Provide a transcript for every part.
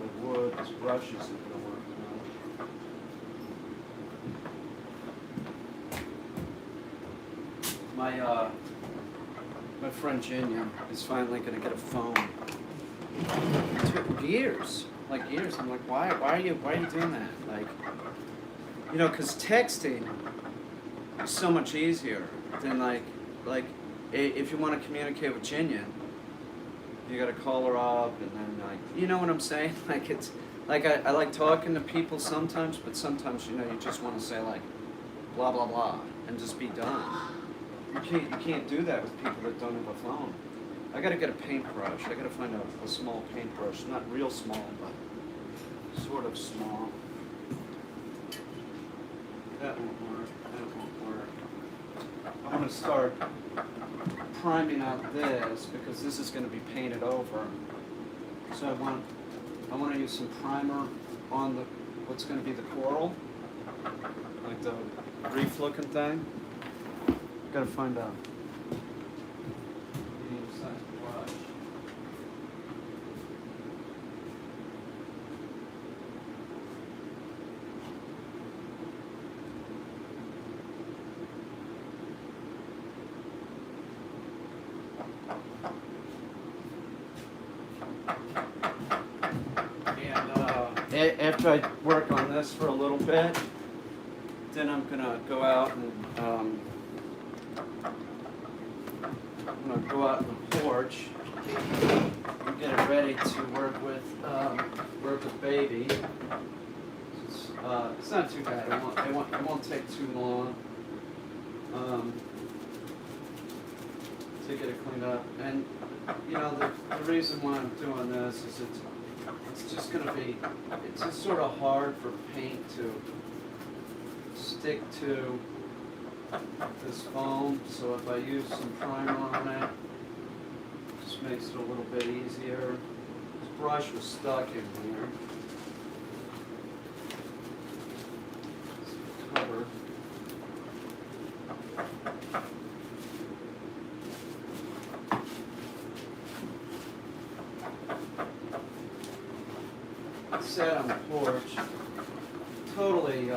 probably would. This brush isn't going to work now. My friend Jinian is finally going to get a phone. It took years, like years. I'm like, why are you doing that? Like, you know, because texting is so much easier than like if you want to communicate with Jinian, you got to call her up and then like, you know what I'm saying? Like it's like I like talking to people sometimes, but sometimes you know you just want to say like blah blah blah and just be done. You can't do that with people that don't have a phone. I gotta get a paintbrush. I gotta find a small paintbrush, not real small, but sort of small. That won't work. That won't work. I'm gonna start priming out this because this is gonna be painted over. So I want to use some primer on the what's gonna be the coral, like the reef looking thing. Gotta find out. Medium-sized brush. And after I work on this for a little bit, then I'm gonna go out and I'm going to go out on the porch and get it ready to work with baby. It's not too bad. It won't take too long to get it cleaned up. And you know the reason why I'm doing this is it's just going to be it's just sort of hard for paint to stick to this foam, so if I use some primer on it, just makes it a little bit easier. This brush was stuck in here. It's covered. I sat on the porch, totally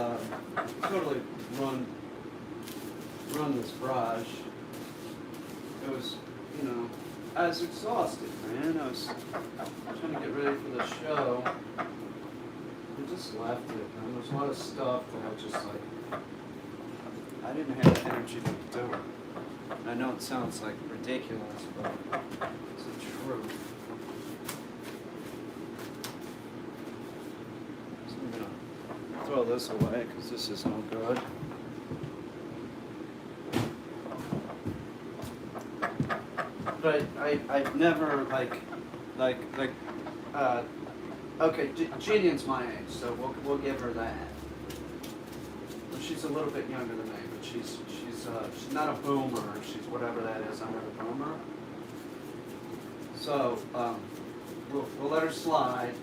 run this brush. It was, you know, I was exhausted, man. I was trying to get ready for the show. I just left it, and there's a lot of stuff that I just like, I didn't have the energy to do it. And I know it sounds like ridiculous, but it's the truth. So I'm gonna throw this away because this is no good. But I've never okay, Jinian's my age, so we'll give her that. Well, she's a little bit younger than me, but she's not a boomer. She's whatever that is. I'm not a boomer. So we'll let her slide.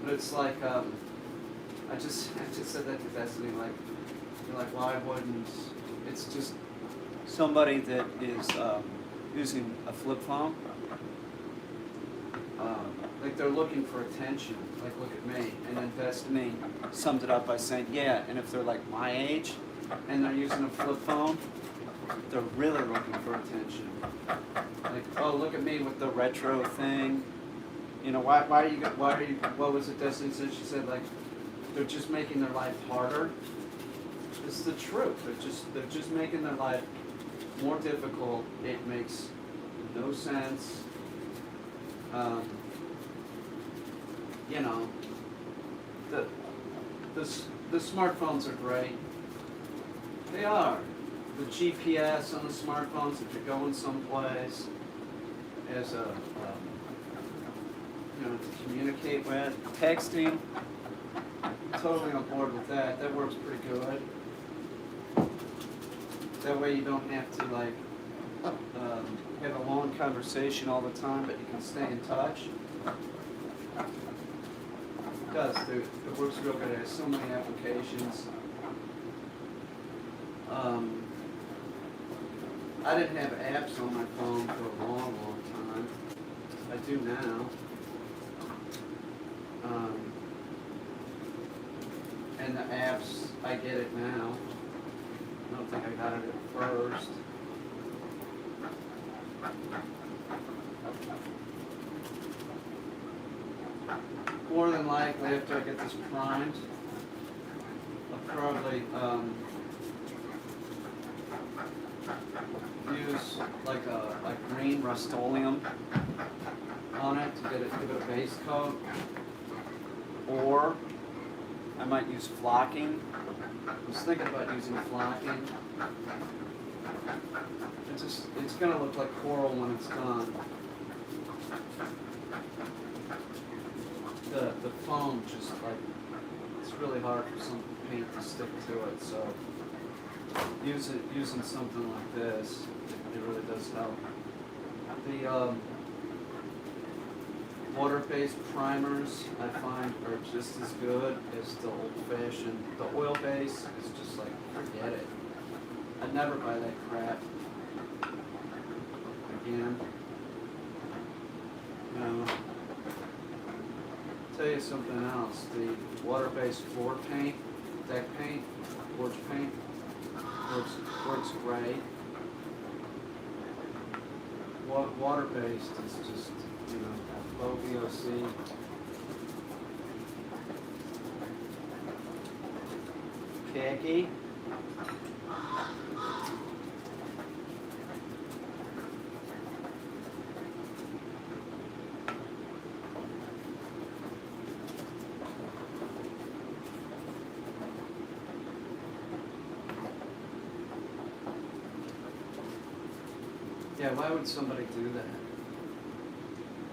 But it's like I just said that to Destiny. Like you're like, why wouldn't? It's just somebody that is. Using a flip phone, like they're looking for attention, like look at me, and then Destiny summed it up by saying, yeah, and if they're like my age, and they're using a flip phone, they're really looking for attention. Like, oh, look at me with the retro thing, you know, why are you, what was it Destiny said? She said, like, they're just making their life harder. It's the truth, they're just making their life more difficult. It makes no sense. You know, the smartphones are great. They are. The GPS on the smartphones, if you're going someplace, as a you know, to communicate with. Texting, totally on board with that. That works pretty good. That way you don't have to like have a long conversation all the time, but you can stay in touch. It does, dude. It works real good. It has so many applications. I didn't have apps on my phone for a long, long time. I do now. Um, and the apps, I get it now. I don't think I got it at first. More than likely, after I get this primed, I'll probably use like a green Rust-Oleum on it to give it a base coat, or I might use flocking. I was thinking about using flocking. It's gonna look like coral when it's done. The foam just like, it's really hard for some paint to stick to it, so using something like this, it really does help. The water-based primers I find are just as good as the old-fashioned. The oil-based is just like, forget it. I'd never buy that crap again. You know, tell you something else. The water-based floor paint, deck paint, porch paint works great. Water-based is just, you know, low VOC. Khaki. Yeah, why would somebody do that?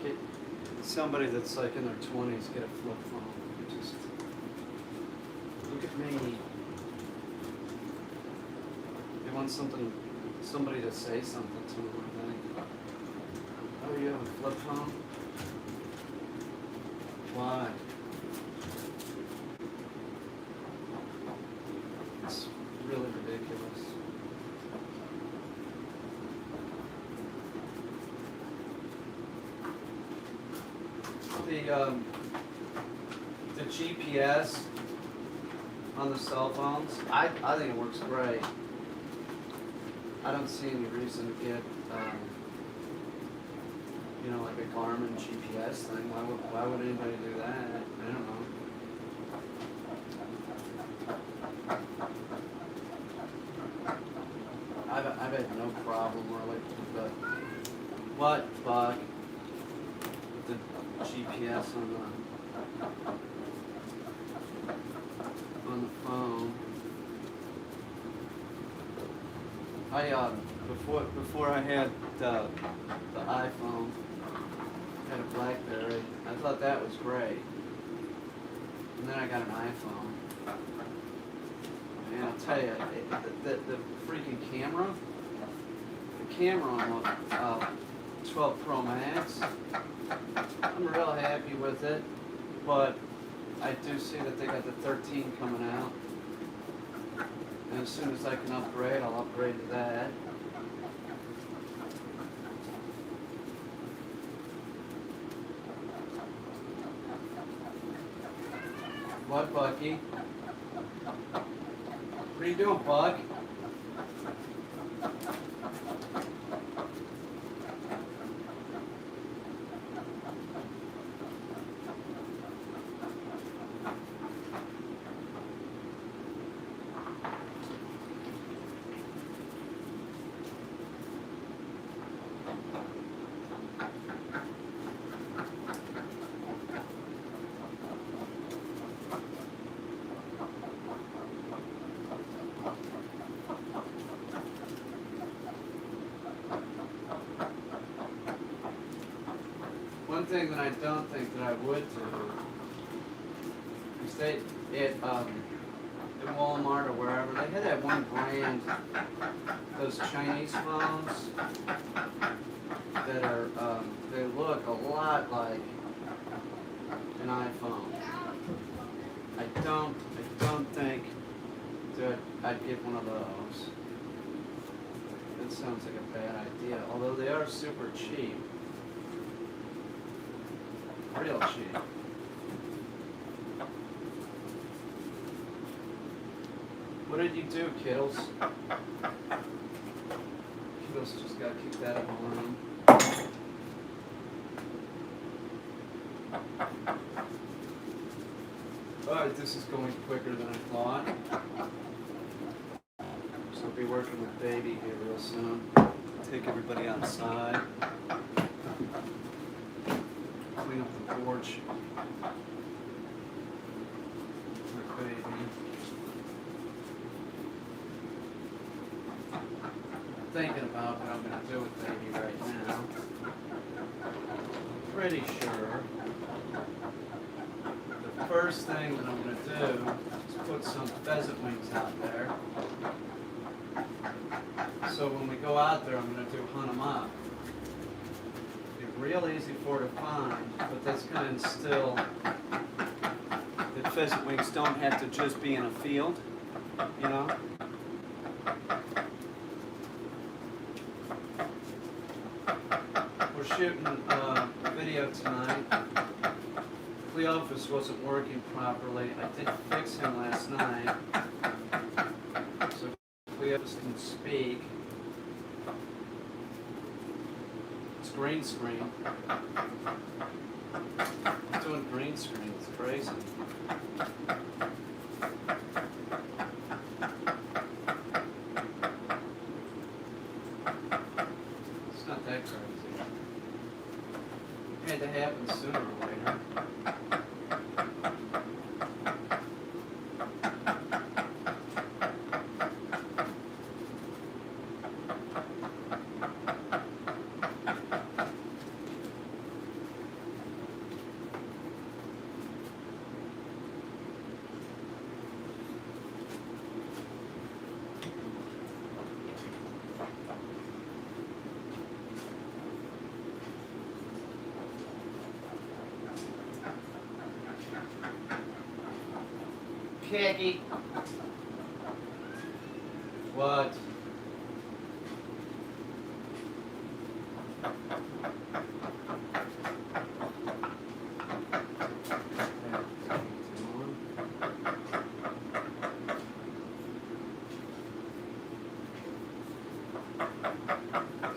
Get somebody that's like in their 20s get a flip phone. Just look at me. They want somebody to say something to them, I think. Oh, you have a flip phone? Why? It's really ridiculous. The GPS on the cell phones, I think it works great. I don't see any reason to get, you know, like a Garmin GPS thing. Why would anybody do that? I don't know. I've had no problem really with the, what, Buck? With the GPS on the phone. Before I had the iPhone, I had a BlackBerry. I thought that was great. And then I got an iPhone. And I'll tell you, the freaking camera, the camera on the 12 Pro Max, I'm real happy with it, but I do see that they got the 13 coming out. And as soon as I can upgrade, I'll upgrade to that. What, Bucky? What are you doing, Buck? One thing that I don't think that I would do is they at Walmart or wherever, they had that one brand, those Chinese phones that are they look a lot like an iPhone. I don't think that I'd get one of those. That sounds like a bad idea, although they are super cheap. Real cheap. What did you do, Kittles? Kittles just got kicked out of the room. Alright, this is going quicker than I thought. So I'll be working with Baby here real soon. Take everybody outside. Clean up the porch. With Baby. Thinking about what I'm going to do with Baby right now. Pretty sure the first thing that I'm going to do is put some pheasant wings out there. So when we go out there, I'm going to hunt them up. Be real easy for her to find, but that's going to instill that pheasant wings don't have to just be in a field, you know? We're shooting a video tonight. Cleophas wasn't working properly. I did fix him last night, so Cleophas can speak. It's green screen. He's doing green screen. It's crazy. It's not that crazy. It had to happen sooner or later. Peggy. What?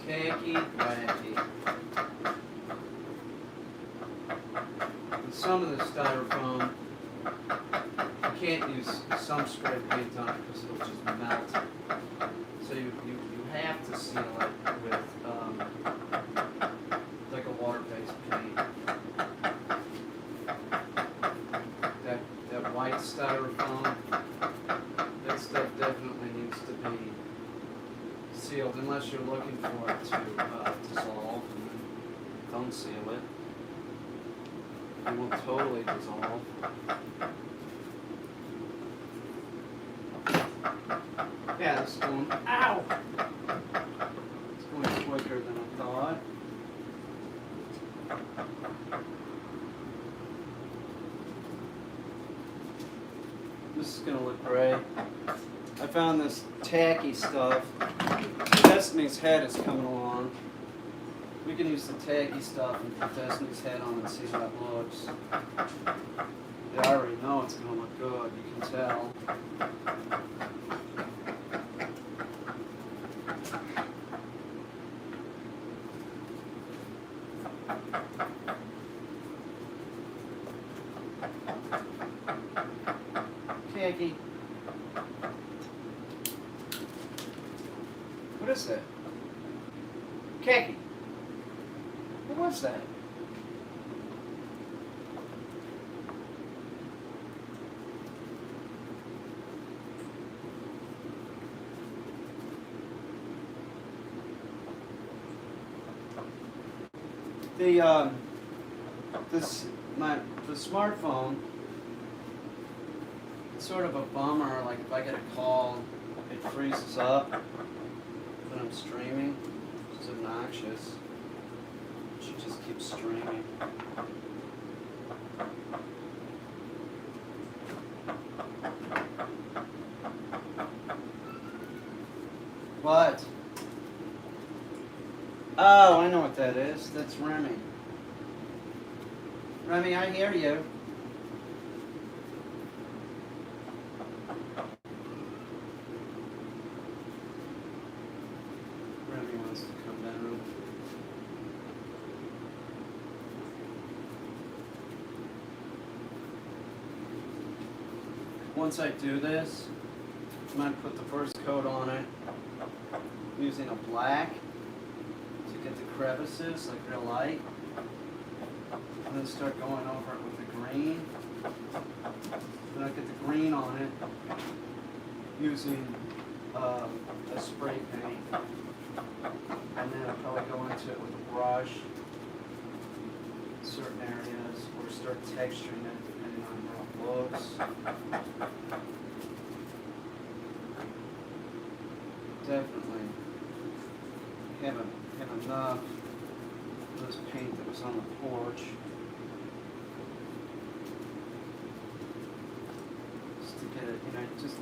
Khaki, wacky. And some of the styrofoam, you can't use some spray paint on it because it'll just melt. So you have to seal it with like a water-based paint. That white styrofoam, that stuff definitely needs to be sealed unless you're looking for it to dissolve. Don't seal it. It will totally dissolve. Yeah, it's going, ow! It's going quicker than I thought. This is going to look great. I found this tacky stuff. Destiny's head is coming along. We can use the tacky stuff and put Destiny's head on and see how it looks. Yeah, I already know it's going to look good. You can tell. Khaki. What is that? Khaki. What was that? The smartphone, it's sort of a bummer, like if I get a call, it freezes up when I'm streaming. It's obnoxious. It should just keep streaming. What? Oh, I know what that is. That's Remy. Remy, I hear you. once I do this, I'm going to put the first coat on it using a black to get the crevices, like real light. And then start going over it with the green. Then I get the green on it using a spray paint. And then I'll probably go into it with a brush in certain areas, or start texturing it depending on how it looks. Definitely have enough of this paint that was on the porch. Just to get it, just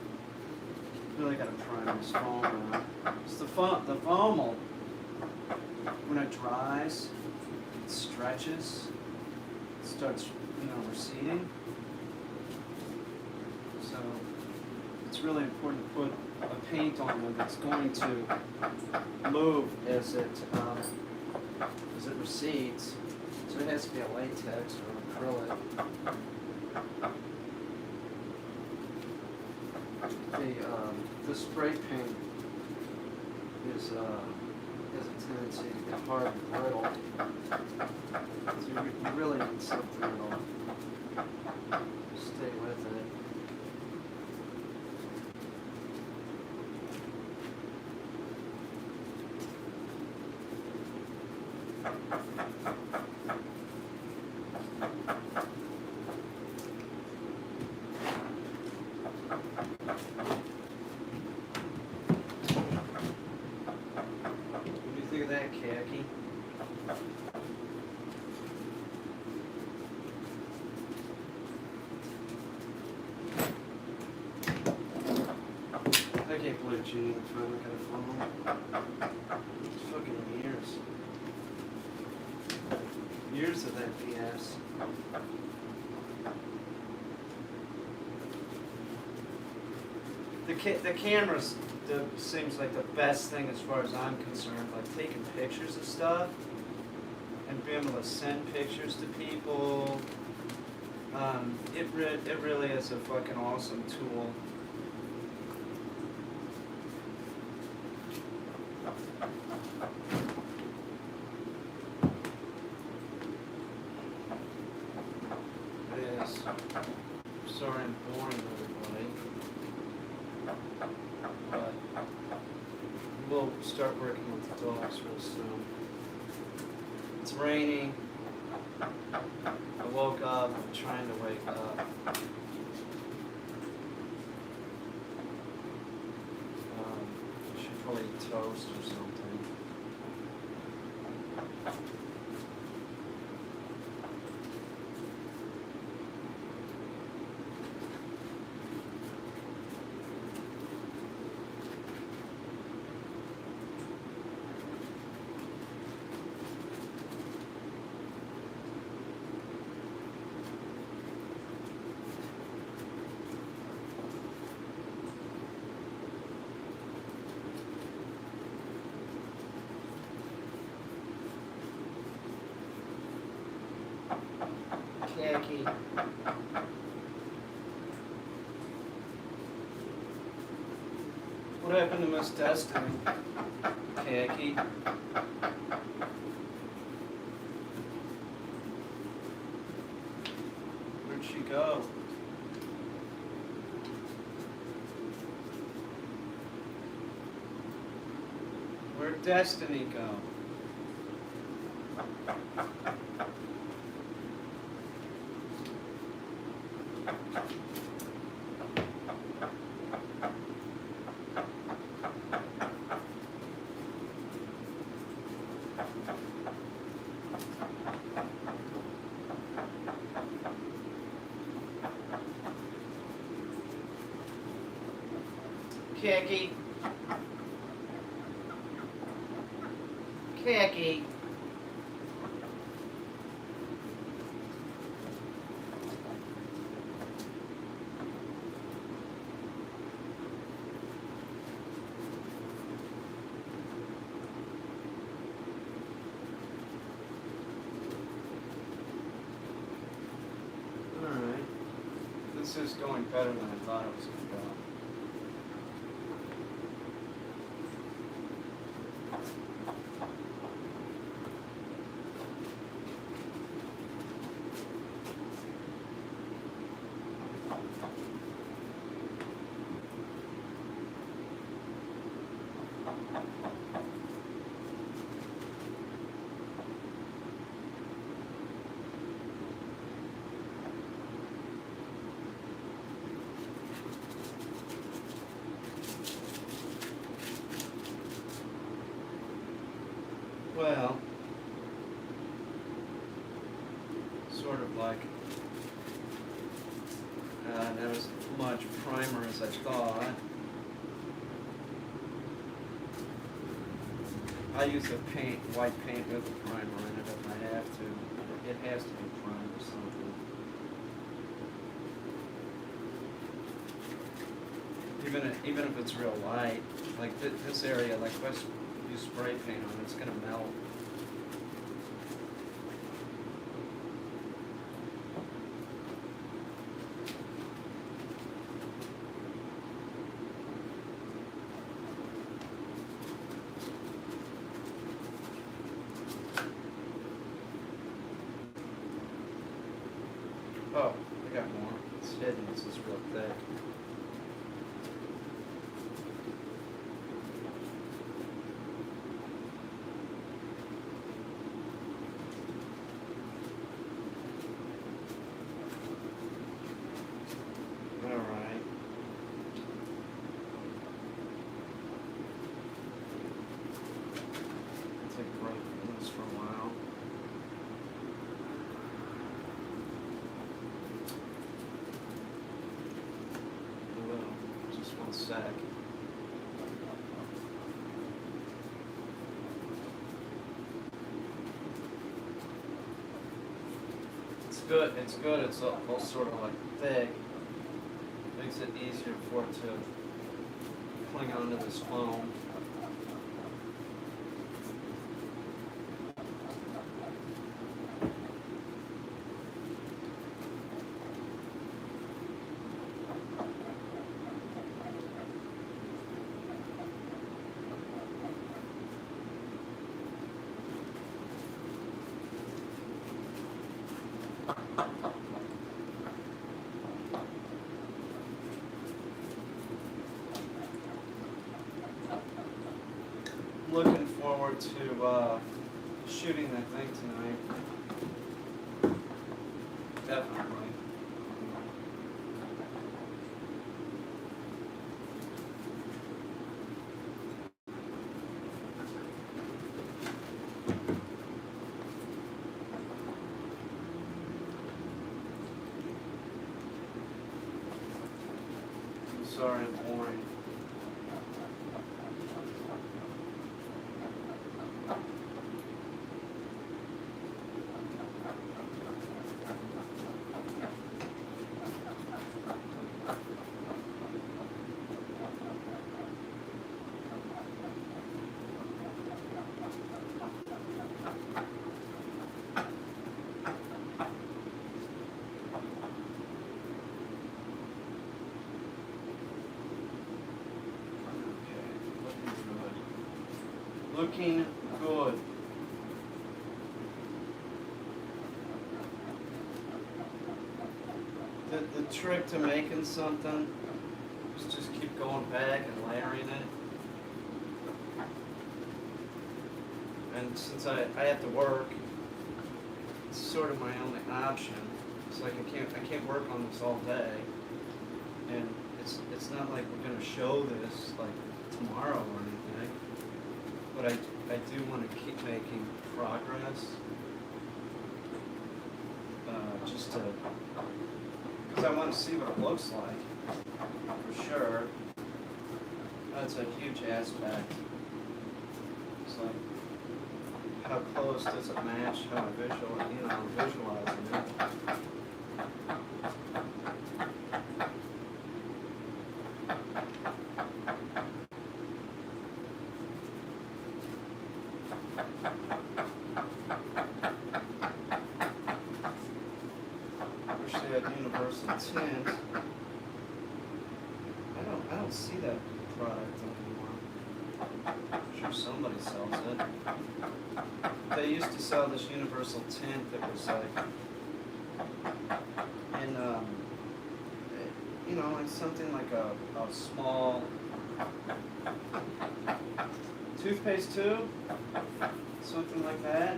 really got to prime this foam out. The foam will, when it dries, it stretches, it starts, receding. So it's really important to put a paint on it that's going to move as it recedes. So it has to be a latex or acrylic. The spray paint has a tendency to get hard and brittle. So you really need something that'll stay with it. What do you think of that, khaki? I can't believe Gene finally got a phone. It's fucking years. Years of that BS. The cameras seems like the best thing as far as I'm concerned, like taking pictures of stuff and being able to send pictures to people. It really is a fucking awesome tool. It is. Sorry I'm boring everybody. But we'll start working with the dogs real soon. It's raining. I woke up, I'm trying to wake up. I should probably eat toast or something. Khaki. What happened to Miss Destiny? Khaki. Where'd she go? Where'd Destiny go? Khaki. Khaki. This is going better than I thought it was going to go. Well, sort of like not as much primer as I thought. I use a white paint with a primer in it if I have to. It has to be primed or something. Even if it's real light, like this area, like let's use spray paint on it, it's gonna melt. Oh, I got more. It's hidden. This is real thick. Alright. I'll take a break from this for a while. I will. Just one sec. It's good. It's good. It's all sort of like thick. Makes it easier for it to cling onto this foam. Looking forward to shooting that thing tonight. Definitely. I'm sorry I'm boring. Looking good. The trick to making something is just keep going back and layering it. And since I have to work, it's sort of my only option. It's like I can't work on this all day. And it's not like we're gonna show this like tomorrow or anything. But I do want to keep making progress, just to, because I want to see what it looks like, for sure. That's a huge aspect. It's like, how close does it match how I'm visualizing it. Wish they at Universal Tint. I don't see that product anymore. I'm sure somebody sells it. They used to sell this Universal Tint that was like in like something like a small toothpaste tube, something like that.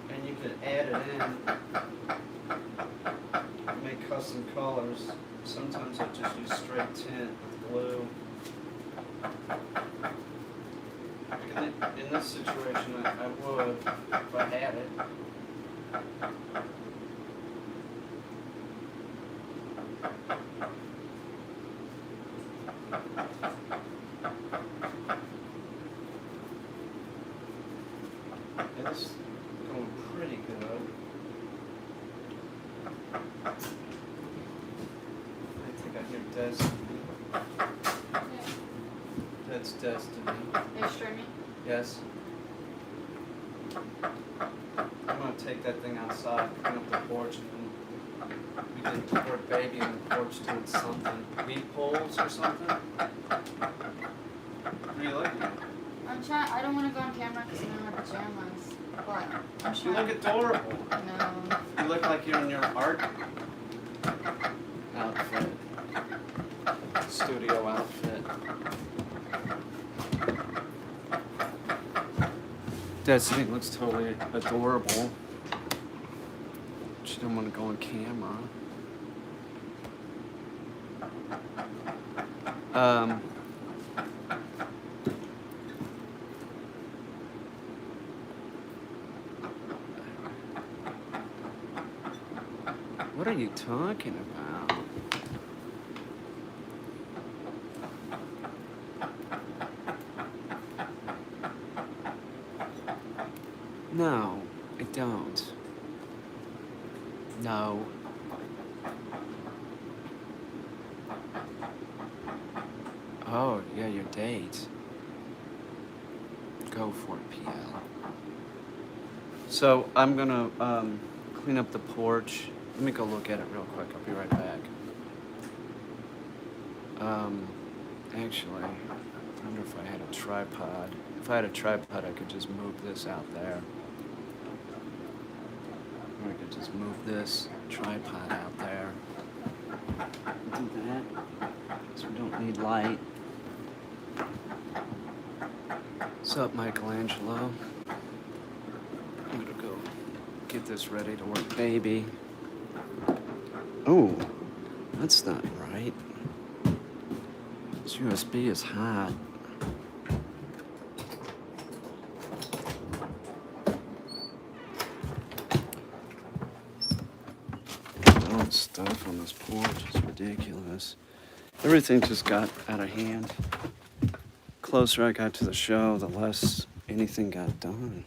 And you could add it in, make custom colors. Sometimes I just use straight tint with blue. In this situation, I would, if I had it. And this is going pretty good. I think I hear Destiny. Yeah. That's Destiny. Are you streaming? Yes. I'm gonna take that thing outside, clean up the porch, and we can put baby on the porch doing something. Weed poles or something? What are you looking at? I'm trying. I don't want to go on camera because I don't have pajamas. But I'm You trying. look adorable. No. You look like you're in your art outfit. Studio outfit. Destiny looks totally adorable. She don't want to go on camera. What are you talking about? No, I don't. No. Oh, yeah, your date. Go for it, PL. So, I'm gonna clean up the porch. Let me go look at it real quick. I'll be right back. Actually, I wonder if I had a tripod. If I had a tripod, I could just move this out there. Or I could just move this tripod out there. Do that. So we don't need light. What's up, Michelangelo? I'm gonna go get this ready to work, baby. Oh, that's not right. This USB is hot. All the stuff on this porch is ridiculous. Everything just got out of hand. The closer I got to the show, the less anything got done.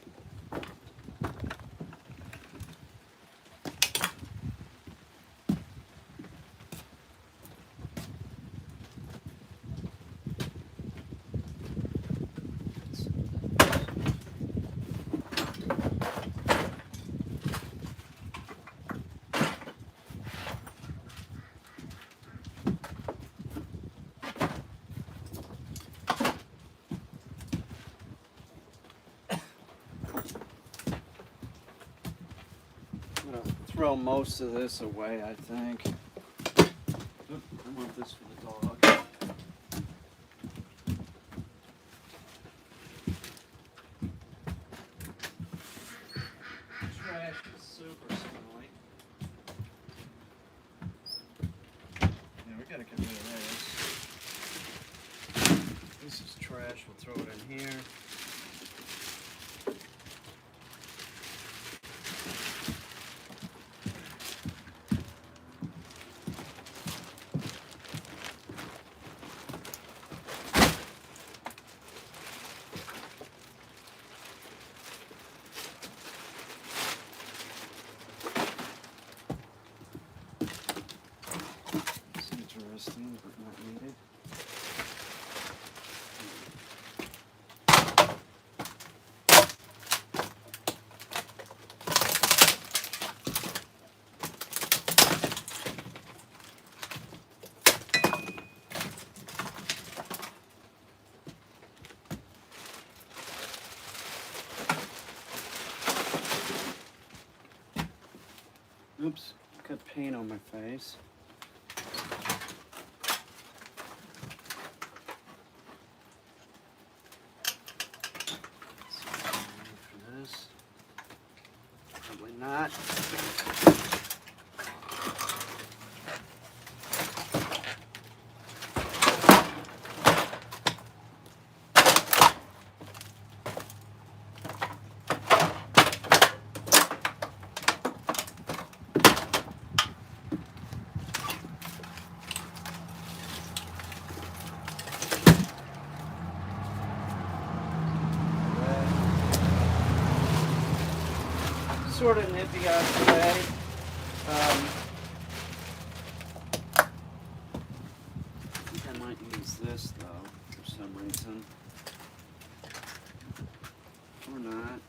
Throw most of this away, I think. Oop, I want this for the dog. Trash is super smelly. Yeah, we gotta get rid of this. This is trash, we'll throw it in here. Interesting, but not needed. Oops, got paint on my face. For this. Probably not. Sort of nippy out today. I think I might use this though for some reason. Or not.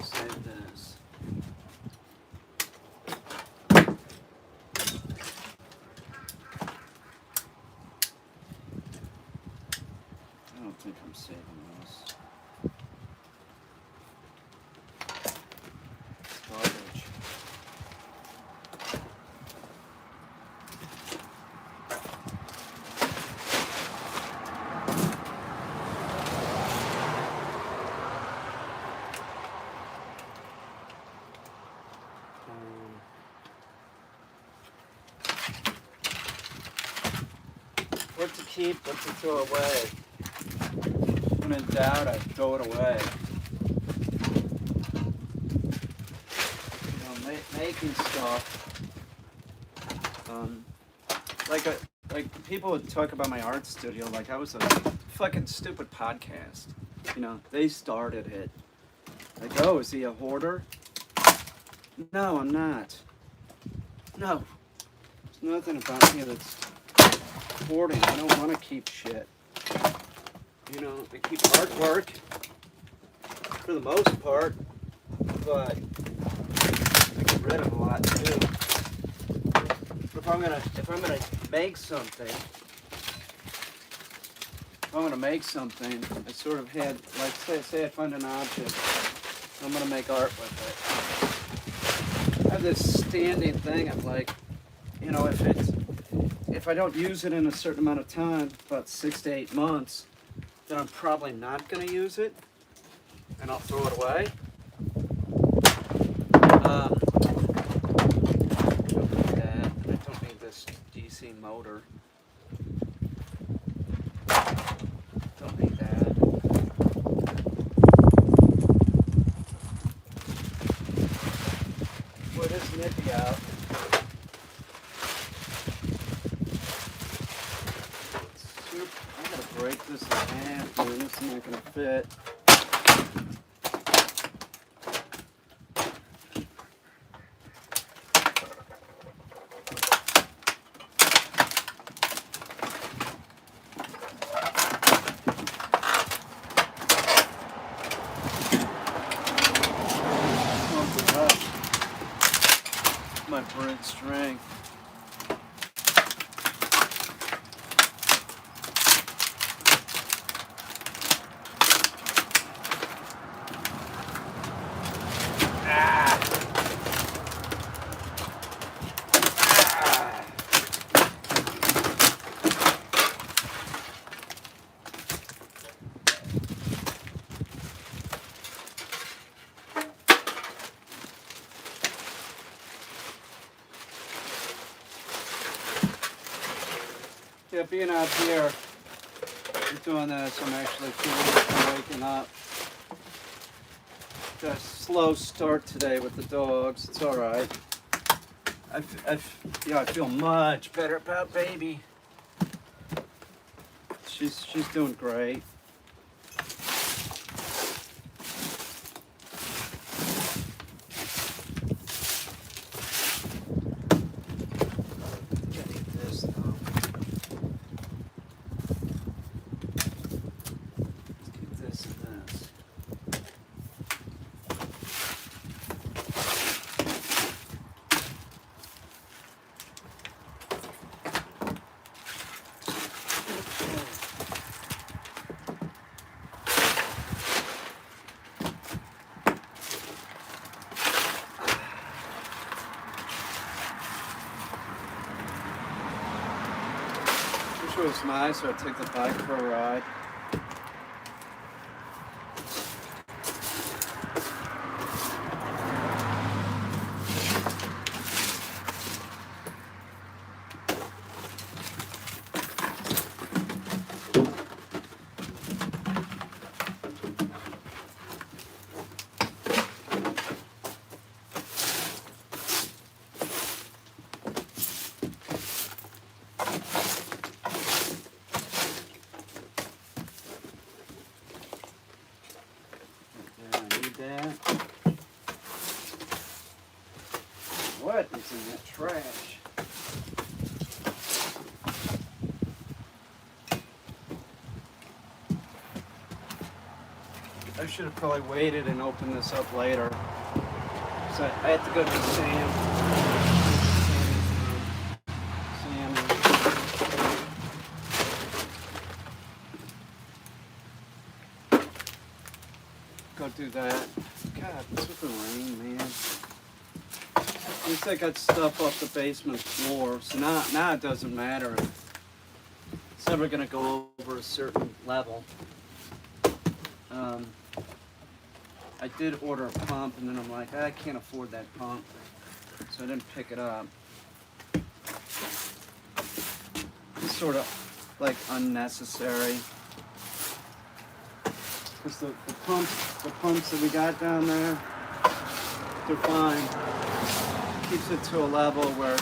Save this. I don't think I'm saving this. It's garbage. What to keep, what to throw away. When in doubt, I throw it away. You know, making stuff. Like people would talk about my art studio like I was a fucking stupid podcast. You know, they started it. Like, oh, is he a hoarder? No, I'm not. No. There's nothing about me that's hoarding. I don't want to keep shit. You know, I keep artwork for the most part, but I get rid of a lot too. But if I'm gonna make something, I sort of had, like, say I find an object, I'm gonna make art with it. I have this standing thing of like, you know, if I don't use it in a certain amount of time, about 6 to 8 months, then I'm probably not going to use it, and I'll throw it away. I don't need that, and I don't need this DC motor. Don't need that. Boy, it is nippy out. I gotta break this in half, man. This is not gonna fit. My brute strength. Yeah, being out here and doing this, I'm actually feeling like I'm waking up. Got a slow start today with the dogs. It's all right. I feel much better about baby. She's doing great. close my eyes so I take the bike for a ride. That. What is in that trash? I should have probably waited and opened this up later. So I had to go to Sam. Go do that. God, this with the rain, man. At least I got stuff off the basement floor, so now it doesn't matter if it's ever gonna go over a certain level. I did order a pump, and then I'm like, I can't afford that pump, so I didn't pick it up. It's sort of like unnecessary. Because the pumps that we got down there, they're fine. Keeps it to a level where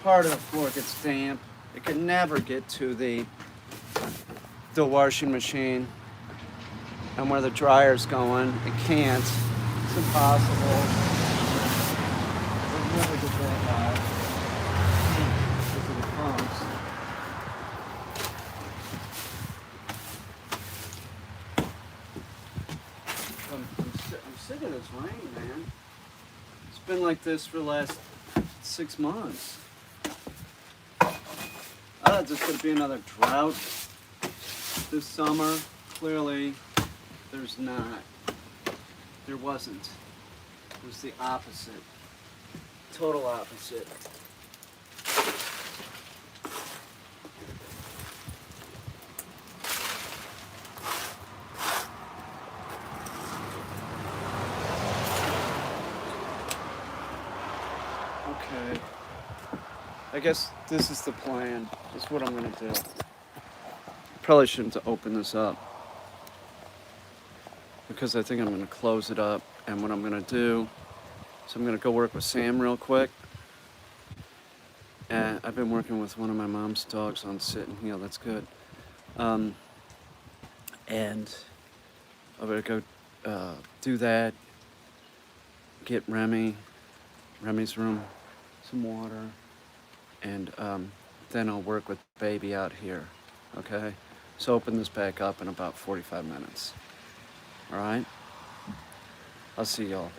part of the floor gets damp. It can never get to the washing machine. And where the dryer's going, it can't. It's impossible. It never gets that high because of the pumps. I'm sick of this rain, man. It's been like this for the last 6 months. I thought this would be another drought this summer. Clearly, there's not. There wasn't. It was the opposite. Total opposite. Okay. I guess this is the plan. This is what I'm gonna do. Probably shouldn't have opened this up, because I think I'm gonna close it up, and what I'm gonna do is I'm gonna go work with Sam real quick. And I've been working with one of my mom's dogs on sit and heel. That's good. And I'm gonna go do that. Get Remy's room, some water, and then I'll work with baby out here. Okay? So open this back up in about 45 minutes. All right? I'll see y'all.